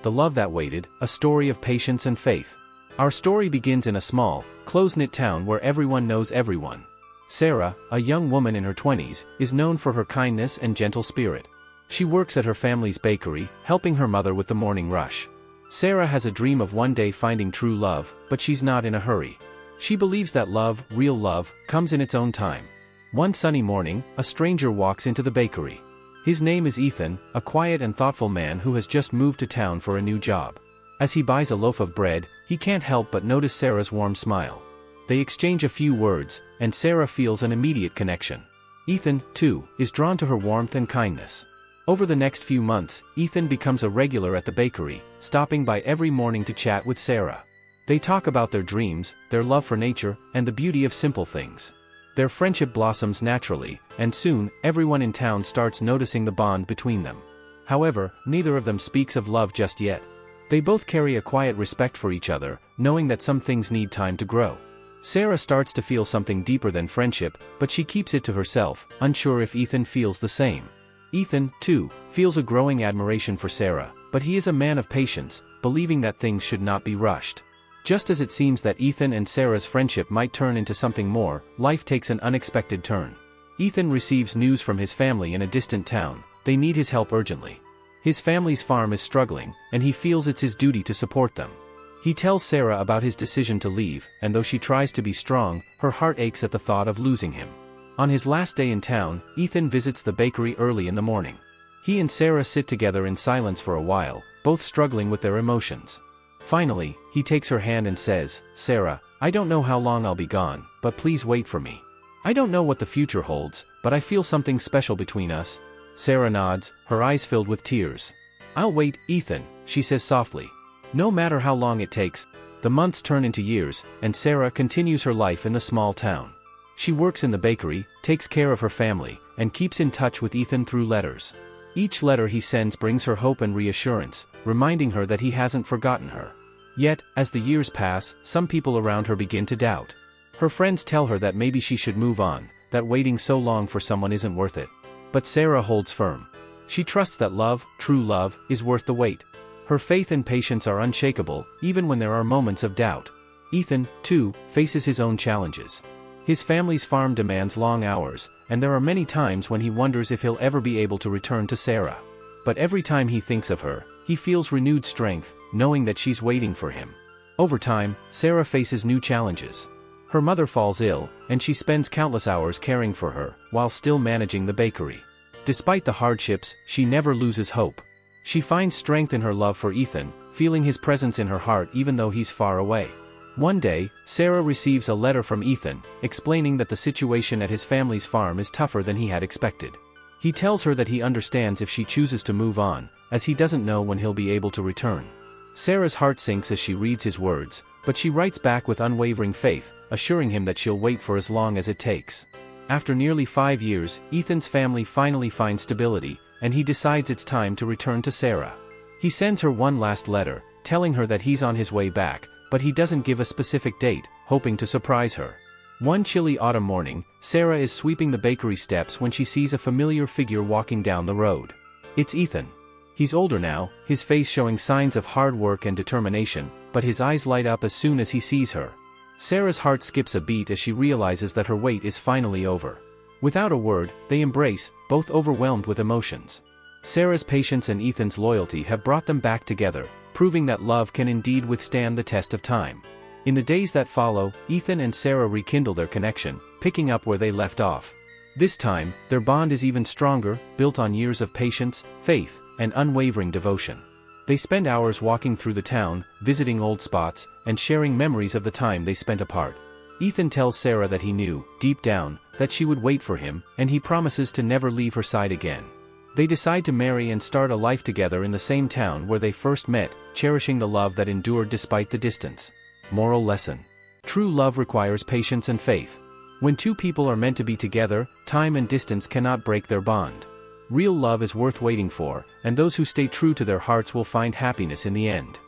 The Love That Waited, a story of patience and faith. Our story begins in a small, close-knit town where everyone knows everyone. Sarah, a young woman in her 20s, is known for her kindness and gentle spirit. She works at her family's bakery, helping her mother with the morning rush. Sarah has a dream of one day finding true love, but she's not in a hurry. She believes that love, real love, comes in its own time. One sunny morning, a stranger walks into the bakery. His name is Ethan, a quiet and thoughtful man who has just moved to town for a new job. As he buys a loaf of bread, he can't help but notice Sarah's warm smile. They exchange a few words, and Sarah feels an immediate connection. Ethan, too, is drawn to her warmth and kindness. Over the next few months, Ethan becomes a regular at the bakery, stopping by every morning to chat with Sarah. They talk about their dreams, their love for nature, and the beauty of simple things. Their friendship blossoms naturally, and soon, everyone in town starts noticing the bond between them. However, neither of them speaks of love just yet. They both carry a quiet respect for each other, knowing that some things need time to grow. Sarah starts to feel something deeper than friendship, but she keeps it to herself, unsure if Ethan feels the same. Ethan, too, feels a growing admiration for Sarah, but he is a man of patience, believing that things should not be rushed. Just as it seems that Ethan and Sarah's friendship might turn into something more, life takes an unexpected turn. Ethan receives news from his family in a distant town. They need his help urgently. His family's farm is struggling, and he feels it's his duty to support them. He tells Sarah about his decision to leave, and though she tries to be strong, her heart aches at the thought of losing him. On his last day in town, Ethan visits the bakery early in the morning. He and Sarah sit together in silence for a while, both struggling with their emotions. Finally, he takes her hand and says, "Sarah, I don't know how long I'll be gone, but please wait for me. I don't know what the future holds, but I feel something special between us." Sarah nods, her eyes filled with tears. "I'll wait, Ethan," she says softly. No matter how long it takes, the months turn into years, and Sarah continues her life in the small town. She works in the bakery, takes care of her family, and keeps in touch with Ethan through letters. Each letter he sends brings her hope and reassurance, reminding her that he hasn't forgotten her. Yet, as the years pass, some people around her begin to doubt. Her friends tell her that maybe she should move on, that waiting so long for someone isn't worth it. But Sarah holds firm. She trusts that love, true love, is worth the wait. Her faith and patience are unshakable, even when there are moments of doubt. Ethan, too, faces his own challenges. His family's farm demands long hours, and there are many times when he wonders if he'll ever be able to return to Sarah. But every time he thinks of her, he feels renewed strength, knowing that she's waiting for him. Over time, Sarah faces new challenges. Her mother falls ill, and she spends countless hours caring for her, while still managing the bakery. Despite the hardships, she never loses hope. She finds strength in her love for Ethan, feeling his presence in her heart even though he's far away. One day, Sarah receives a letter from Ethan, explaining that the situation at his family's farm is tougher than he had expected. He tells her that he understands if she chooses to move on, as he doesn't know when he'll be able to return. Sarah's heart sinks as she reads his words, but she writes back with unwavering faith, assuring him that she'll wait for as long as it takes. After nearly 5 years, Ethan's family finally finds stability, and he decides it's time to return to Sarah. He sends her one last letter, telling her that he's on his way back, but he doesn't give a specific date, hoping to surprise her. One chilly autumn morning, Sarah is sweeping the bakery steps when she sees a familiar figure walking down the road. It's Ethan. He's older now, his face showing signs of hard work and determination, but his eyes light up as soon as he sees her. Sarah's heart skips a beat as she realizes that her wait is finally over. Without a word, they embrace, both overwhelmed with emotions. Sarah's patience and Ethan's loyalty have brought them back together, proving that love can indeed withstand the test of time. In the days that follow, Ethan and Sarah rekindle their connection, picking up where they left off. This time, their bond is even stronger, built on years of patience, faith, and unwavering devotion. They spend hours walking through the town, visiting old spots, and sharing memories of the time they spent apart. Ethan tells Sarah that he knew, deep down, that she would wait for him, and he promises to never leave her side again. They decide to marry and start a life together in the same town where they first met, cherishing the love that endured despite the distance. Moral lesson: true love requires patience and faith. When two people are meant to be together, time and distance cannot break their bond. Real love is worth waiting for, and those who stay true to their hearts will find happiness in the end.